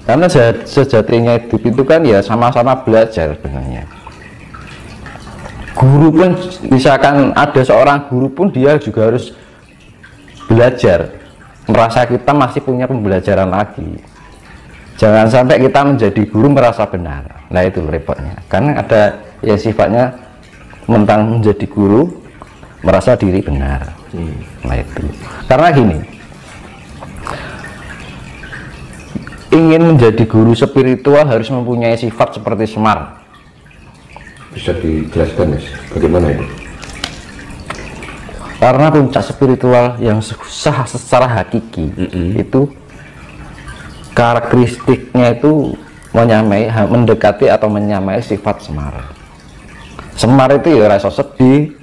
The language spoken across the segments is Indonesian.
Karena sejatinya hidup itu kan ya sama-sama belajar sebenarnya. Guru pun, misalkan ada seorang guru pun dia juga harus belajar, merasa kita masih punya pembelajaran lagi. Jangan sampai kita menjadi guru merasa benar. Nah itu repotnya, karena ada yang sifatnya mentang menjadi guru merasa diri benar. Nah itu karena gini, ingin menjadi guru spiritual harus mempunyai sifat seperti Semar. Bisa dijelaskan Mas, bagaimana itu? Karena puncak spiritual yang sah secara hakiki itu karakteristiknya itu mendekati atau menyamai sifat Semar. Semar itu ya rasa sedih,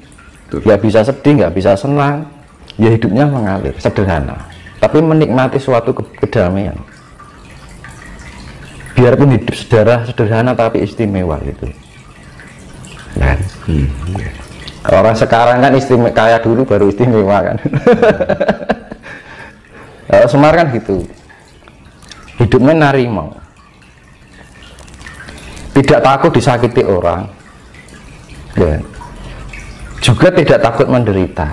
nggak bisa sedih, nggak bisa senang, ya hidupnya mengalir, sederhana, tapi menikmati suatu kedamaian. Biarpun hidup sederhana tapi istimewa gitu. Kan? Orang sekarang kan istimewa, kaya dulu baru istimewa kan. Semar kan gitu, hidupnya narimau, tidak takut disakiti orang, ya. Juga tidak takut menderita,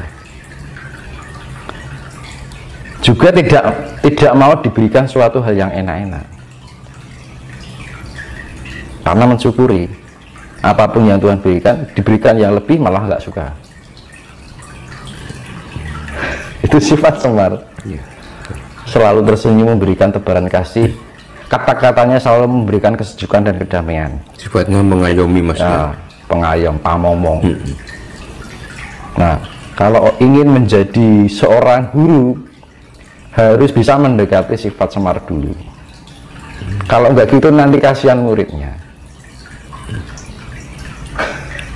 juga tidak mau diberikan suatu hal yang enak-enak, karena mensyukuri apapun yang Tuhan berikan, diberikan yang lebih malah nggak suka. Itu sifat Semar. Selalu tersenyum, memberikan tebaran kasih, kata-katanya selalu memberikan kesejukan dan kedamaian. Sifatnya mengayomi Mas. Ya, pengayom, pamomong. Nah, kalau ingin menjadi seorang guru harus bisa mendekati sifat Semar dulu. Kalau nggak gitu nanti kasihan muridnya.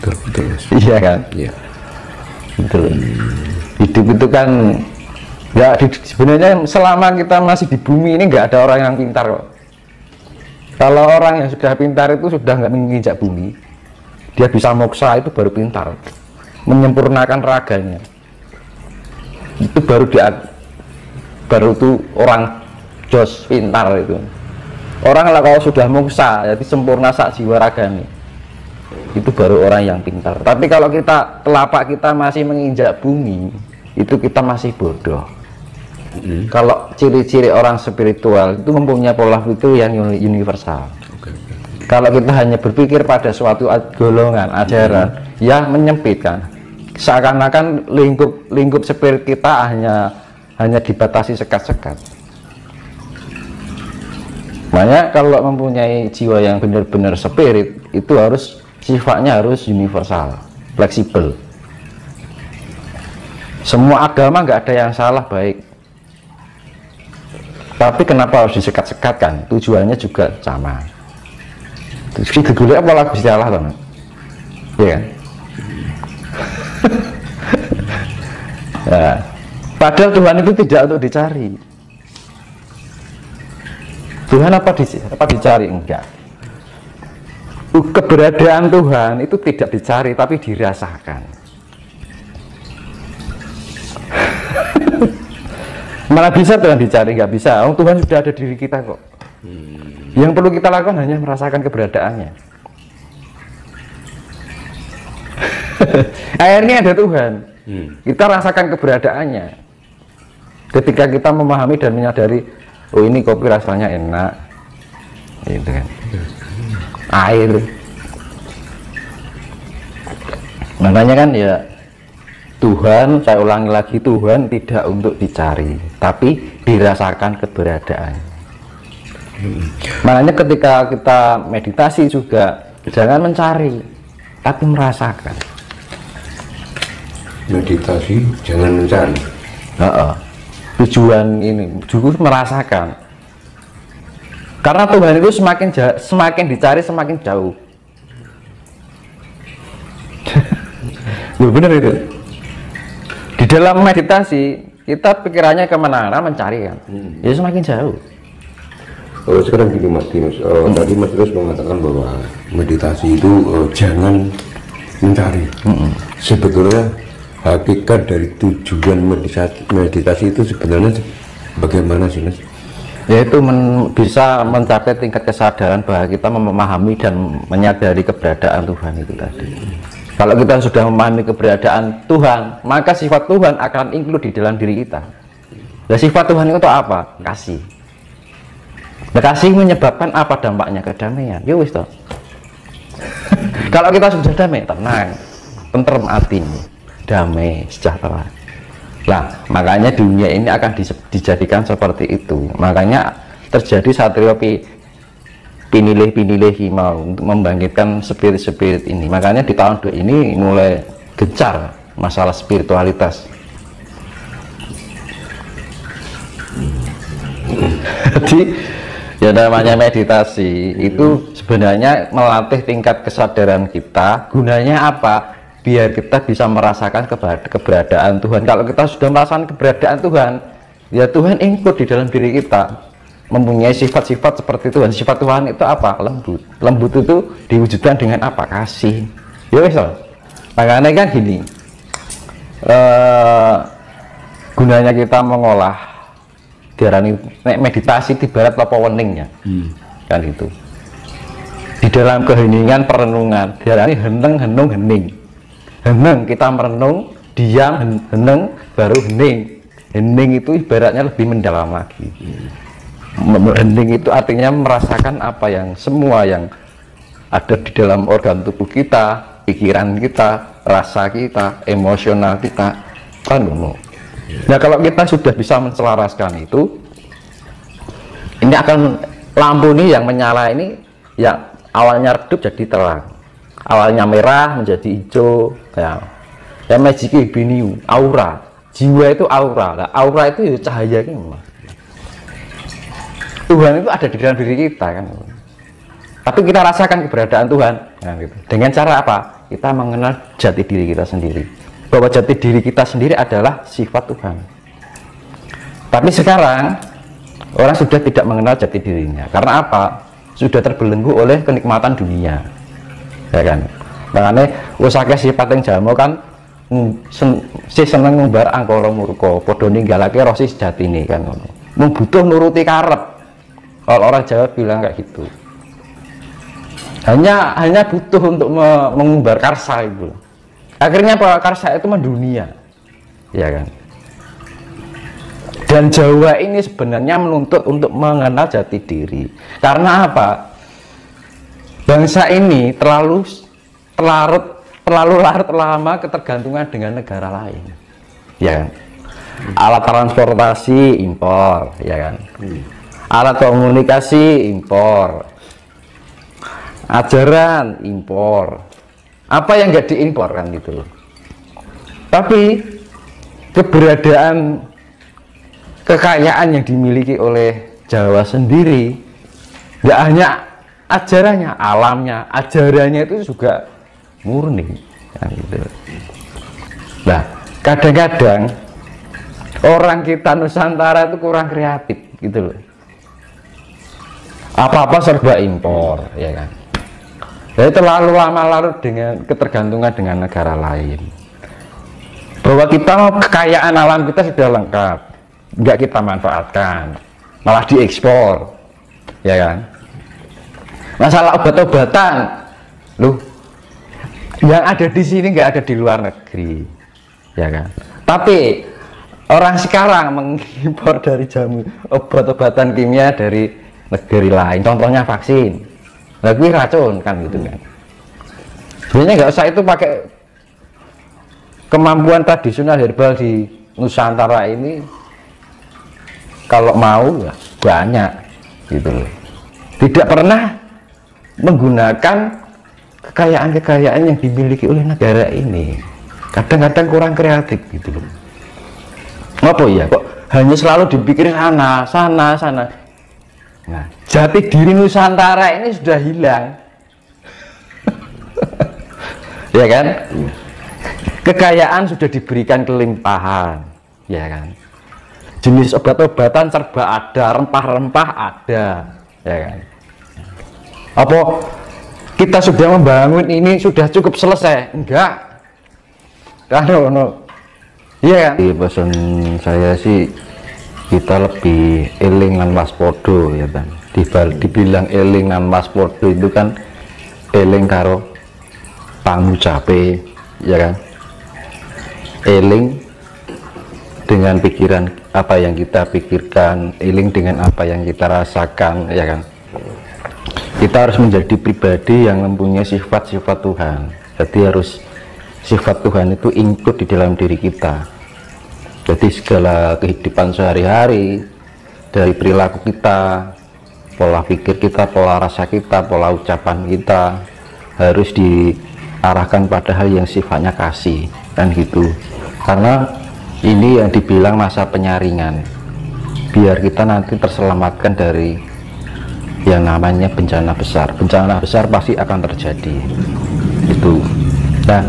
Betul, Mas. Iya kan? Iya. Betul. Hidup itu kan ya sebenarnya selama kita masih di bumi ini nggak ada orang yang pintar kok. Kalau orang yang sudah pintar itu sudah nggak menginjak bumi, dia bisa moksa itu baru pintar, menyempurnakan raganya. Itu baru itu orang jos pintar itu. Orang lah kalau sudah moksa, jadi sempurna sak jiwa raganya, itu baru orang yang pintar. Tapi kalau kita telapak kita masih menginjak bumi, itu kita masih bodoh. Kalau ciri-ciri orang spiritual itu mempunyai pola pikir yang universal. Kalau kita hanya berpikir pada suatu golongan ajaran yang menyempitkan, seakan-akan lingkup spirit kita hanya dibatasi sekat-sekat. Makanya kalau mempunyai jiwa yang benar-benar spirit itu harus sifatnya harus universal, fleksibel. Semua agama nggak ada yang salah baik, tapi kenapa harus disekat-sekatkan? Tujuannya juga sama. Terus digulai apa lagu istilah teman? Ya kan? Nah, padahal Tuhan itu tidak untuk dicari. Tuhan apa dicari? Enggak. Keberadaan Tuhan itu tidak dicari tapi dirasakan. Malah bisa Tuhan dicari, nggak bisa. Oh, Tuhan sudah ada diri kita kok. Yang perlu kita lakukan hanya merasakan keberadaannya. Akhirnya ada Tuhan. Kita rasakan keberadaannya. Ketika kita memahami dan menyadari, oh ini kopi rasanya enak, gitu kan. Air. Makanya kan ya Tuhan, saya ulangi lagi, Tuhan tidak untuk dicari, tapi dirasakan keberadaan. Makanya ketika kita meditasi juga jangan mencari, tapi merasakan. Meditasi jangan mencari. Tujuan ini juga merasakan. Karena Tuhan itu semakin dicari semakin jauh. Loh, bener itu. Di dalam meditasi kita pikirannya kemana-mana mencari kan, ya semakin jauh. Oh, sekarang gini Mas Dimas, tadi Mas Dimas mengatakan bahwa meditasi itu jangan mencari. Sebetulnya hakikat dari tujuan meditasi itu sebenarnya bagaimana sih Mas? yaitu bisa mencapai tingkat kesadaran bahwa kita memahami dan menyadari keberadaan Tuhan itu tadi. Kalau kita sudah memahami keberadaan Tuhan, maka sifat Tuhan akan include di dalam diri kita. Nah, sifat Tuhan itu apa? Kasih. Nah, kasih menyebabkan apa dampaknya? Kedamaian. Ya wis toh. Kalau kita sudah damai, tenang, tentrem hati, damai, sejahtera. Nah, makanya dunia ini akan dijadikan seperti itu. Makanya terjadi satrio pinilih mau untuk membangkitkan spirit-spirit ini. Makanya di tahun 2 ini mulai gencar masalah spiritualitas. Jadi ya namanya meditasi itu sebenarnya melatih tingkat kesadaran kita. Gunanya apa? Biar kita bisa merasakan keberadaan Tuhan. Kalau kita sudah merasakan keberadaan Tuhan, ya Tuhan ikut di dalam diri kita, mempunyai sifat-sifat seperti Tuhan. Sifat Tuhan itu apa? Lembut. Lembut itu diwujudkan dengan apa? Kasih. Ya wes. Makanya kan gini, gunanya kita mengolah diarani meditasi di barat apa weningnya, kan itu. Di dalam keheningan perenungan diarani heneng henung hening. Heneng kita merenung, diam, heneng, baru hening. Hening itu ibaratnya lebih mendalam lagi. Hening itu artinya merasakan apa yang semua yang ada di dalam organ tubuh kita, pikiran kita, rasa kita, emosional kita, kan ngono. Nah, kalau kita sudah bisa menselaraskan itu, ini akan lampu ini yang menyala ini, yang awalnya redup jadi terang. Awalnya merah menjadi hijau, ya magic biniu, aura. Jiwa itu aura. Nah, aura itu ya cahaya ini. Tuhan itu ada di dalam diri kita kan. Tapi kita rasakan keberadaan Tuhan, nah, gitu. Dengan cara apa? Kita mengenal jati diri kita sendiri. Bahwa jati diri kita sendiri adalah sifat Tuhan. Tapi sekarang orang sudah tidak mengenal jati dirinya. Karena apa? Sudah terbelenggu oleh kenikmatan dunia. Ya kan, makanya usake sifat yang jamu kan si seneng ngumbar angkara murka padha ninggalake roh sejatine kan ngono. Mung butuh nuruti karep. Kalau orang Jawa bilang kayak gitu. Hanya butuh untuk mengumbar karsa itu. Akhirnya apa? Karsa itu mendunia. Ya kan. Dan Jawa ini sebenarnya menuntut untuk mengenal jati diri. Karena apa? Bangsa ini terlalu larut lama ketergantungan dengan negara lain, ya kan? Alat transportasi impor, ya kan? Alat komunikasi impor, ajaran impor, apa yang nggak diimpor kan gitu. Tapi keberadaan kekayaan yang dimiliki oleh Jawa sendiri nggak hanya ajarannya, alamnya, ajarannya itu juga murni kan gitu. Nah, kadang-kadang orang kita Nusantara itu kurang kreatif gitu loh. Apa-apa serba impor, ya kan. Jadi terlalu lama larut dengan ketergantungan dengan negara lain. Bahwa kita kekayaan alam kita sudah lengkap, nggak kita manfaatkan, malah diekspor, ya kan. Masalah obat-obatan, loh, yang ada di sini nggak ada di luar negeri, ya kan. Tapi orang sekarang mengimpor dari jamu obat-obatan kimia dari negeri lain, contohnya vaksin, lagi racun kan gitu kan. Sebenarnya nggak usah itu pakai kemampuan tradisional herbal di Nusantara ini, kalau mau ya banyak gitu loh. Tidak pernah menggunakan kekayaan-kekayaan yang dimiliki oleh negara ini. Kadang-kadang kurang kreatif gitu loh. Apa ya kok hanya selalu dipikir sana. Nah, jati diri Nusantara ini sudah hilang. Ya kan? Kekayaan sudah diberikan kelimpahan, ya kan? Jenis obat-obatan serba ada, rempah-rempah ada, ya kan? Apa kita sudah membangun ini sudah cukup selesai? Enggak. Kan no. Iya kan? Pesan saya sih kita lebih eling lan waspodo ya kan. Dibilang eling lan waspodo itu kan eling karo pangucape ya kan, eling dengan pikiran apa yang kita pikirkan, eling dengan apa yang kita rasakan ya kan. Kita harus menjadi pribadi yang mempunyai sifat-sifat Tuhan. Jadi harus sifat Tuhan itu include di dalam diri kita. Jadi segala kehidupan sehari-hari, dari perilaku kita, pola pikir kita, pola rasa kita, pola ucapan kita harus diarahkan pada hal yang sifatnya kasih kan gitu. Karena ini yang dibilang masa penyaringan, biar kita nanti terselamatkan dari yang namanya bencana besar. Bencana besar pasti akan terjadi itu. Nah,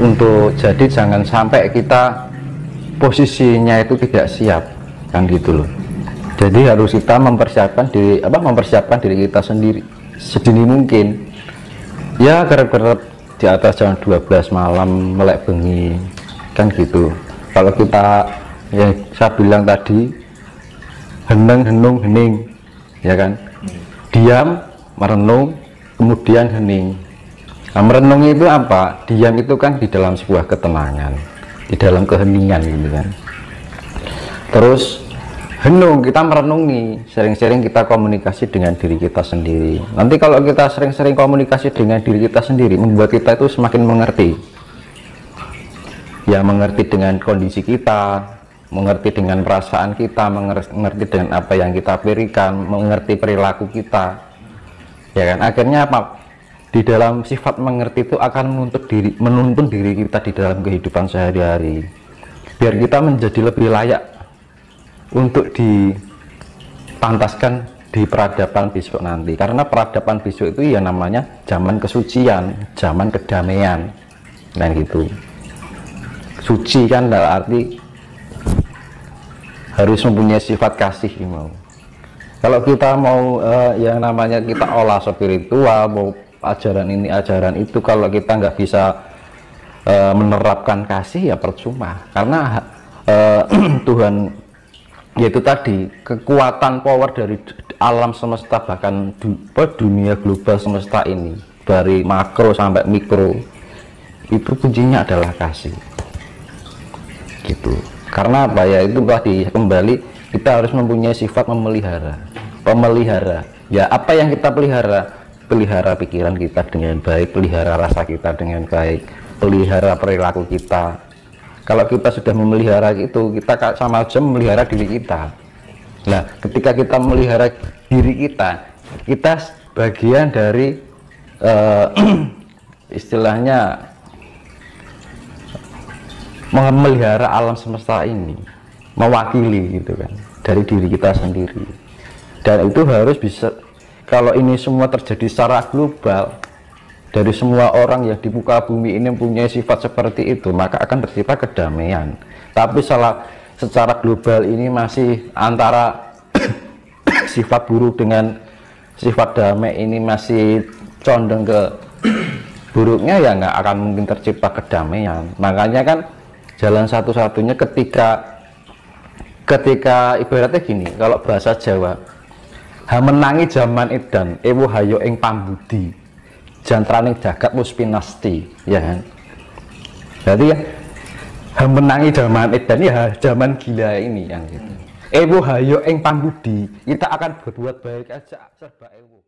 untuk jadi jangan sampai kita posisinya itu tidak siap kan gitu loh. Jadi harus kita mempersiapkan diri kita sendiri sedini mungkin ya, gerak-gerak di atas jam 12 malam melek bengi kan gitu. Kalau kita ya saya bilang tadi hening ya kan, diam merenung kemudian hening. Nah, merenung itu apa? Diam itu kan di dalam sebuah ketenangan, di dalam keheningan gitu kan. Terus henung, kita merenungi, sering-sering kita komunikasi dengan diri kita sendiri. Nanti kalau kita sering-sering komunikasi dengan diri kita sendiri, membuat kita itu semakin mengerti ya, mengerti dengan kondisi kita, mengerti dengan perasaan kita, mengerti dengan apa yang kita berikan, mengerti perilaku kita ya kan. Akhirnya apa? Di dalam sifat mengerti itu akan menuntun diri kita di dalam kehidupan sehari-hari, biar kita menjadi lebih layak untuk dipantaskan di peradaban besok nanti. Karena peradaban besok itu ya namanya zaman kesucian, zaman kedamaian dan gitu. Suci kan dalam arti harus mempunyai sifat kasih mau. Kalau kita mau yang namanya kita olah spiritual, mau ajaran ini ajaran itu, kalau kita nggak bisa menerapkan kasih ya percuma. Karena Tuhan yaitu tadi kekuatan power dari alam semesta, bahkan dunia global semesta ini dari makro sampai mikro, itu kuncinya adalah kasih gitu. Karena apa ya, itu tadi kembali kita harus mempunyai sifat pemelihara ya. Apa yang kita pelihara pikiran kita dengan baik, pelihara rasa kita dengan baik, pelihara perilaku kita. Kalau kita sudah memelihara itu, kita sama aja memelihara diri kita. Nah, ketika kita memelihara diri kita bagian dari istilahnya memelihara alam semesta ini, mewakili gitu kan, dari diri kita sendiri. Dan itu harus bisa. Kalau ini semua terjadi secara global, dari semua orang yang di muka bumi ini mempunyai sifat seperti itu, maka akan tercipta kedamaian. Tapi secara global ini masih antara sifat buruk dengan sifat damai ini masih condong ke buruknya, ya nggak akan mungkin tercipta kedamaian. Makanya kan jalan satu-satunya ketika ibaratnya gini, kalau bahasa Jawa, menangi zaman edan ewo hayo ing pambudi jantraning jagat wis pinasti ya kan. Jadi ya menangi zaman edan ya zaman gila ini yang gitu. Ewo hayo ing pambudi, kita akan berbuat baik aja serba ewo.